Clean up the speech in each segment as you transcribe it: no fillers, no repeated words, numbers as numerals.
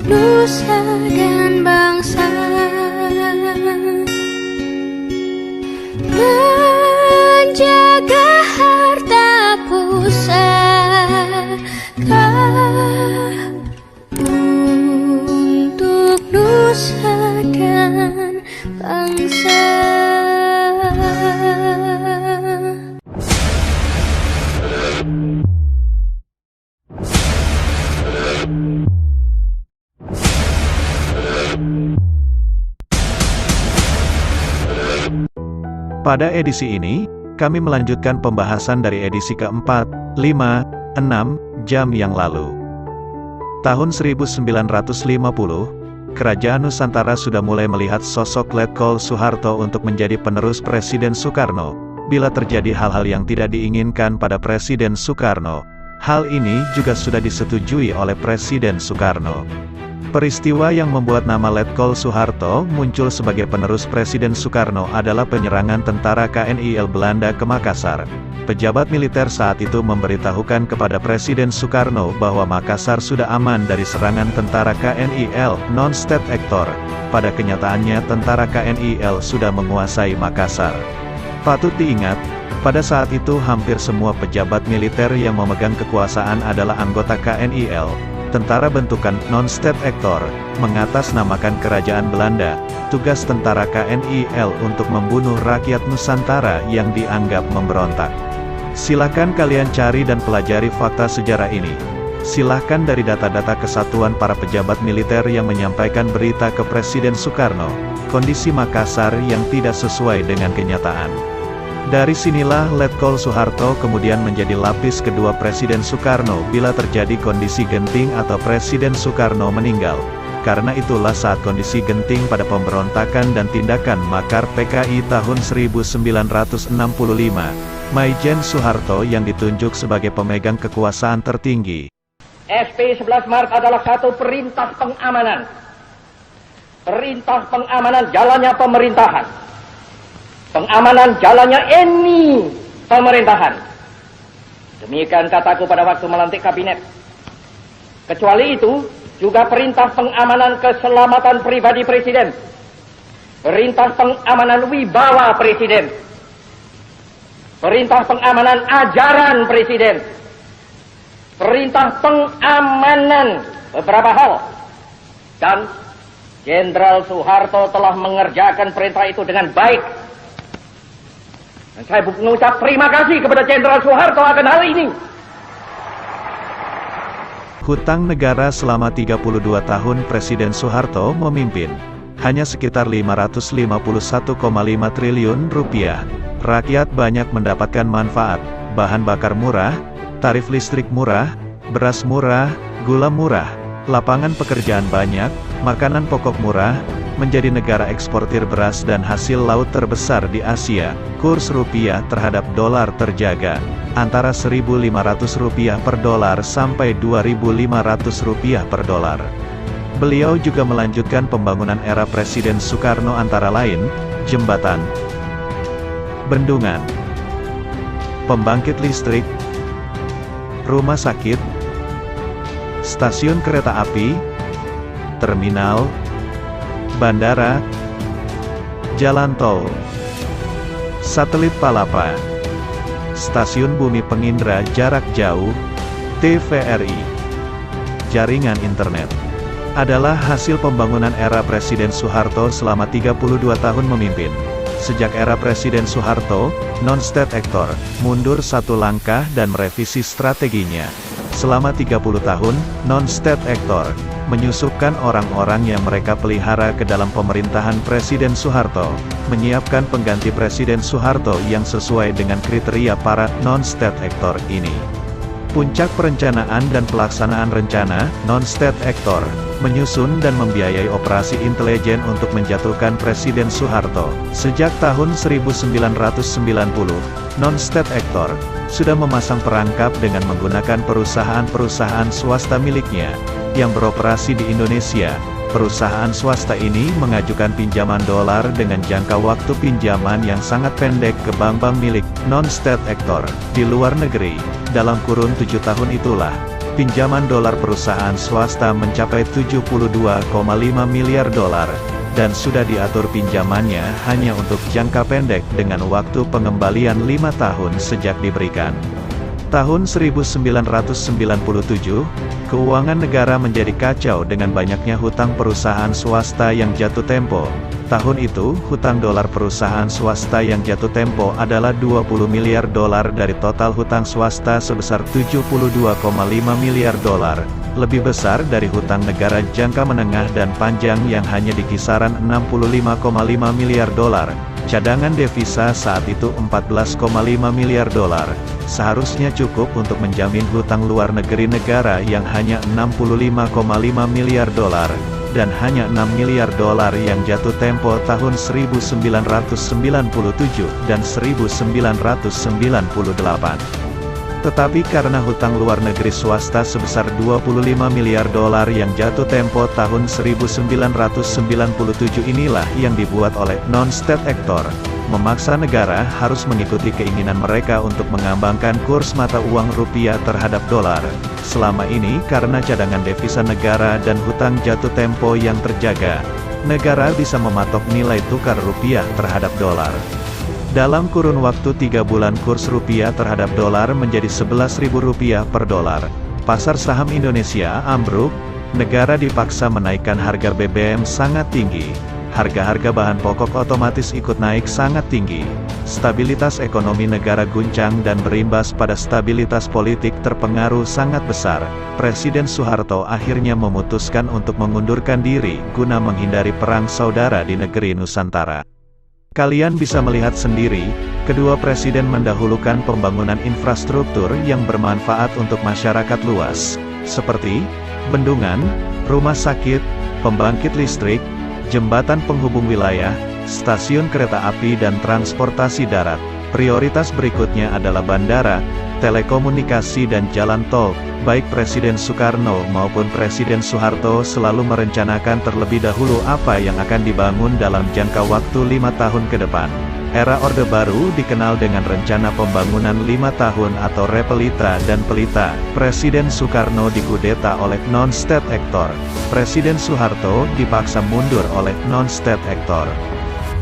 nusa dan bangsa, menjaga harta pusaka untuk nusa dan bangsa. Pada edisi ini, kami melanjutkan pembahasan dari edisi keempat, 5, 6 jam yang lalu. Tahun 1950, Kerajaan Nusantara sudah mulai melihat sosok Letkol Soeharto untuk menjadi penerus Presiden Soekarno. Bila terjadi hal-hal yang tidak diinginkan pada Presiden Soekarno, hal ini juga sudah disetujui oleh Presiden Soekarno. Peristiwa yang membuat nama Letkol Soeharto muncul sebagai penerus Presiden Soekarno adalah penyerangan tentara KNIL Belanda ke Makassar. Pejabat militer saat itu memberitahukan kepada Presiden Soekarno bahwa Makassar sudah aman dari serangan tentara KNIL non-state actor. Pada kenyataannya tentara KNIL sudah menguasai Makassar. Patut diingat, pada saat itu hampir semua pejabat militer yang memegang kekuasaan adalah anggota KNIL. Tentara bentukan non-state actor, mengatasnamakan kerajaan Belanda. Tugas tentara KNIL untuk membunuh rakyat Nusantara yang dianggap memberontak. Silakan kalian cari dan pelajari fakta sejarah ini. Silahkan dari data-data kesatuan para pejabat militer yang menyampaikan berita ke Presiden Soekarno, kondisi Makassar yang tidak sesuai dengan kenyataan. Dari sinilah Letkol Soeharto kemudian menjadi lapis kedua Presiden Soekarno bila terjadi kondisi genting atau Presiden Soekarno meninggal. Karena itulah saat kondisi genting pada pemberontakan dan tindakan makar PKI tahun 1965, Maijen Soeharto yang ditunjuk sebagai pemegang kekuasaan tertinggi. SP 11 Maret adalah satu perintah pengamanan. Perintah pengamanan jalannya pemerintahan. Pengamanan jalannya ini pemerintahan. Demikian kataku pada waktu melantik kabinet. Kecuali itu, juga perintah pengamanan keselamatan pribadi Presiden. Perintah pengamanan wibawa Presiden. Perintah pengamanan ajaran Presiden. Perintah pengamanan beberapa hal. Dan Jenderal Soeharto telah mengerjakan perintah itu dengan baik. Dan saya mengucap terima kasih kepada Jenderal Soeharto akan hal ini. Hutang negara selama 32 tahun Presiden Soeharto memimpin, hanya sekitar 551,5 triliun rupiah. Rakyat banyak mendapatkan manfaat, bahan bakar murah, tarif listrik murah, beras murah, gula murah, lapangan pekerjaan banyak, makanan pokok murah, menjadi negara eksportir beras dan hasil laut terbesar di Asia. Kurs rupiah terhadap dolar terjaga, antara Rp1.500 per dolar sampai Rp2.500 per dolar. Beliau juga melanjutkan pembangunan era Presiden Soekarno antara lain, jembatan, bendungan, pembangkit listrik, rumah sakit, stasiun kereta api, terminal, bandara, jalan tol, satelit Palapa, stasiun bumi pengindra jarak jauh, TVRI, jaringan internet. Adalah hasil pembangunan era Presiden Soeharto selama 32 tahun memimpin. Sejak era Presiden Soeharto, non-state actor, mundur satu langkah dan merevisi strateginya. Selama 30 tahun, non-state actor, menyusupkan orang-orang yang mereka pelihara ke dalam pemerintahan Presiden Soeharto, menyiapkan pengganti Presiden Soeharto yang sesuai dengan kriteria para non-state actor ini. Puncak perencanaan dan pelaksanaan rencana, non-state actor, menyusun dan membiayai operasi intelijen untuk menjatuhkan Presiden Soeharto. Sejak tahun 1990, non-state actor, sudah memasang perangkap dengan menggunakan perusahaan-perusahaan swasta miliknya, yang beroperasi di Indonesia. Perusahaan swasta ini mengajukan pinjaman dolar dengan jangka waktu pinjaman yang sangat pendek ke bank-bank milik non-state actor di luar negeri. Dalam kurun 7 tahun itulah, pinjaman dolar perusahaan swasta mencapai 72,5 miliar dolar, dan sudah diatur pinjamannya hanya untuk jangka pendek dengan waktu pengembalian 5 tahun sejak diberikan. Tahun 1997, keuangan negara menjadi kacau dengan banyaknya hutang perusahaan swasta yang jatuh tempo. Tahun itu, hutang dolar perusahaan swasta yang jatuh tempo adalah 20 miliar dolar dari total hutang swasta sebesar 72,5 miliar dolar, lebih besar dari hutang negara jangka menengah dan panjang yang hanya di kisaran 65,5 miliar dolar. Cadangan devisa saat itu 14,5 miliar dolar, seharusnya cukup untuk menjamin hutang luar negeri negara yang hanya 65,5 miliar dolar, dan hanya 6 miliar dolar yang jatuh tempo tahun 1997 dan 1998. Tetapi karena hutang luar negeri swasta sebesar 25 miliar dolar yang jatuh tempo tahun 1997 inilah yang dibuat oleh non-state actor, memaksa negara harus mengikuti keinginan mereka untuk mengambangkan kurs mata uang rupiah terhadap dolar. Selama ini karena cadangan devisa negara dan hutang jatuh tempo yang terjaga, negara bisa mematok nilai tukar rupiah terhadap dolar. Dalam kurun waktu 3 bulan kurs rupiah terhadap dolar menjadi Rp11.000 per dolar. Pasar saham Indonesia ambruk, negara dipaksa menaikkan harga BBM sangat tinggi. Harga-harga bahan pokok otomatis ikut naik sangat tinggi. Stabilitas ekonomi negara guncang dan berimbas pada stabilitas politik terpengaruh sangat besar. Presiden Soeharto akhirnya memutuskan untuk mengundurkan diri guna menghindari perang saudara di negeri Nusantara. Kalian bisa melihat sendiri, kedua presiden mendahulukan pembangunan infrastruktur yang bermanfaat untuk masyarakat luas, seperti bendungan, rumah sakit, pembangkit listrik, jembatan penghubung wilayah, stasiun kereta api dan transportasi darat. Prioritas berikutnya adalah bandara, telekomunikasi dan jalan tol. Baik Presiden Soekarno maupun Presiden Soeharto selalu merencanakan terlebih dahulu apa yang akan dibangun dalam jangka waktu 5 tahun ke depan. Era Orde Baru dikenal dengan rencana pembangunan 5 tahun atau Repelita dan Pelita. Presiden Soekarno dikudeta oleh non-state actor. Presiden Soeharto dipaksa mundur oleh non-state actor.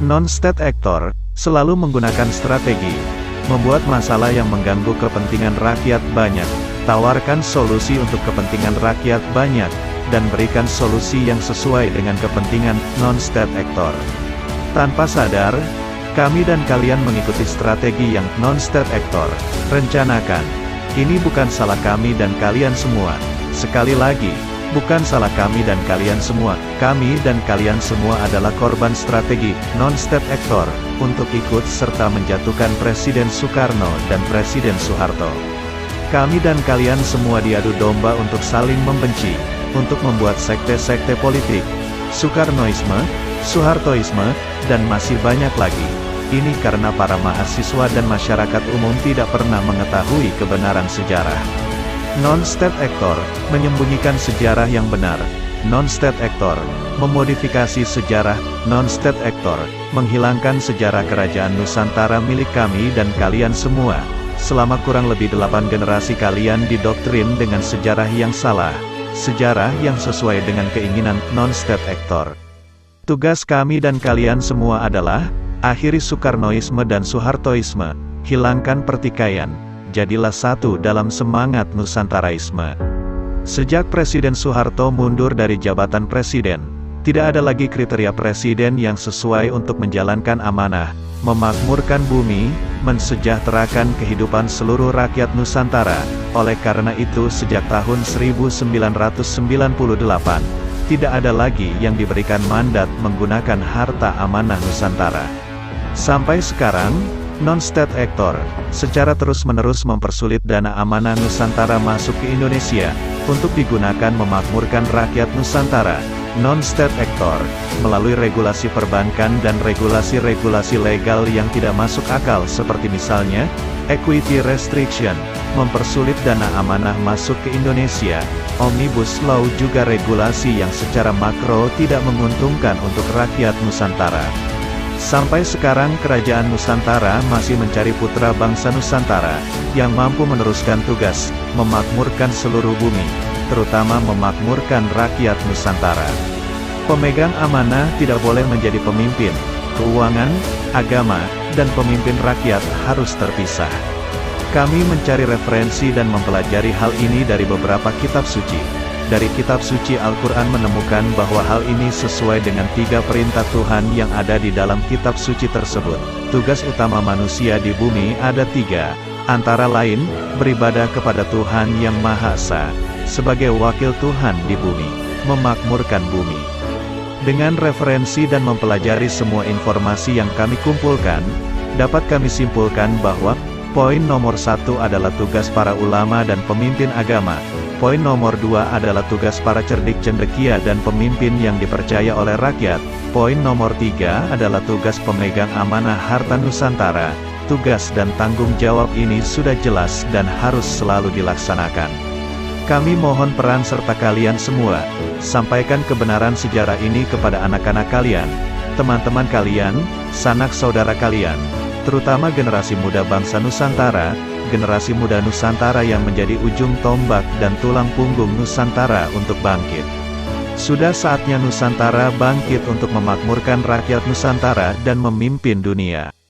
Non-state actor selalu menggunakan strategi membuat masalah yang mengganggu kepentingan rakyat banyak, tawarkan solusi untuk kepentingan rakyat banyak, dan berikan solusi yang sesuai dengan kepentingan non-state actor. Tanpa sadar, kami dan kalian mengikuti strategi yang non-state actor rencanakan. Ini bukan salah kami dan kalian semua. Sekali lagi, bukan salah kami dan kalian semua. Kami dan kalian semua adalah korban strategi non-state actor untuk ikut serta menjatuhkan Presiden Soekarno dan Presiden Soeharto. Kami dan kalian semua diadu domba untuk saling membenci, untuk membuat sekte-sekte politik, Soekarnoisme, Soehartoisme, dan masih banyak lagi. Ini karena para mahasiswa dan masyarakat umum tidak pernah mengetahui kebenaran sejarah. Non-state actor menyembunyikan sejarah yang benar. Non-state actor memodifikasi sejarah. Non-state actor menghilangkan sejarah kerajaan Nusantara milik kami dan kalian semua. Selama kurang lebih 8 generasi kalian didoktrin dengan sejarah yang salah. Sejarah yang sesuai dengan keinginan non-state actor. Tugas kami dan kalian semua adalah akhiri Soekarnoisme dan Soehartoisme, hilangkan pertikaian, jadilah satu dalam semangat Nusantaraisme. Sejak Presiden Soeharto mundur dari jabatan presiden, tidak ada lagi kriteria presiden yang sesuai untuk menjalankan amanah, memakmurkan bumi, mensejahterakan kehidupan seluruh rakyat Nusantara. Oleh karena itu sejak tahun 1998, tidak ada lagi yang diberikan mandat menggunakan harta amanah Nusantara. Sampai sekarang, non-state actor secara terus-menerus mempersulit dana amanah Nusantara masuk ke Indonesia untuk digunakan memakmurkan rakyat Nusantara. Non-state actor melalui regulasi perbankan dan regulasi-regulasi legal yang tidak masuk akal seperti misalnya equity restriction, mempersulit dana amanah masuk ke Indonesia. Omnibus Law juga regulasi yang secara makro tidak menguntungkan untuk rakyat Nusantara. Sampai sekarang Kerajaan Nusantara masih mencari putra bangsa Nusantara, yang mampu meneruskan tugas, memakmurkan seluruh bumi, terutama memakmurkan rakyat Nusantara. Pemegang amanah tidak boleh menjadi pemimpin, keuangan, agama, dan pemimpin rakyat harus terpisah. Kami mencari referensi dan mempelajari hal ini dari beberapa kitab suci. Dari kitab suci Al-Quran menemukan bahwa hal ini sesuai dengan 3 perintah Tuhan yang ada di dalam kitab suci tersebut. Tugas utama manusia di bumi ada 3, antara lain, beribadah kepada Tuhan Yang Maha Esa, sebagai wakil Tuhan di bumi, memakmurkan bumi. Dengan referensi dan mempelajari semua informasi yang kami kumpulkan, dapat kami simpulkan bahwa, poin nomor 1 adalah tugas para ulama dan pemimpin agama. Poin nomor 2 adalah tugas para cerdik cendekia dan pemimpin yang dipercaya oleh rakyat. Poin nomor 3 adalah tugas pemegang amanah harta Nusantara. Tugas dan tanggung jawab ini sudah jelas dan harus selalu dilaksanakan. Kami mohon peran serta kalian semua. Sampaikan kebenaran sejarah ini kepada anak-anak kalian, teman-teman kalian, sanak saudara kalian, terutama generasi muda bangsa Nusantara, generasi muda Nusantara yang menjadi ujung tombak dan tulang punggung Nusantara untuk bangkit. Sudah saatnya Nusantara bangkit untuk memakmurkan rakyat Nusantara dan memimpin dunia.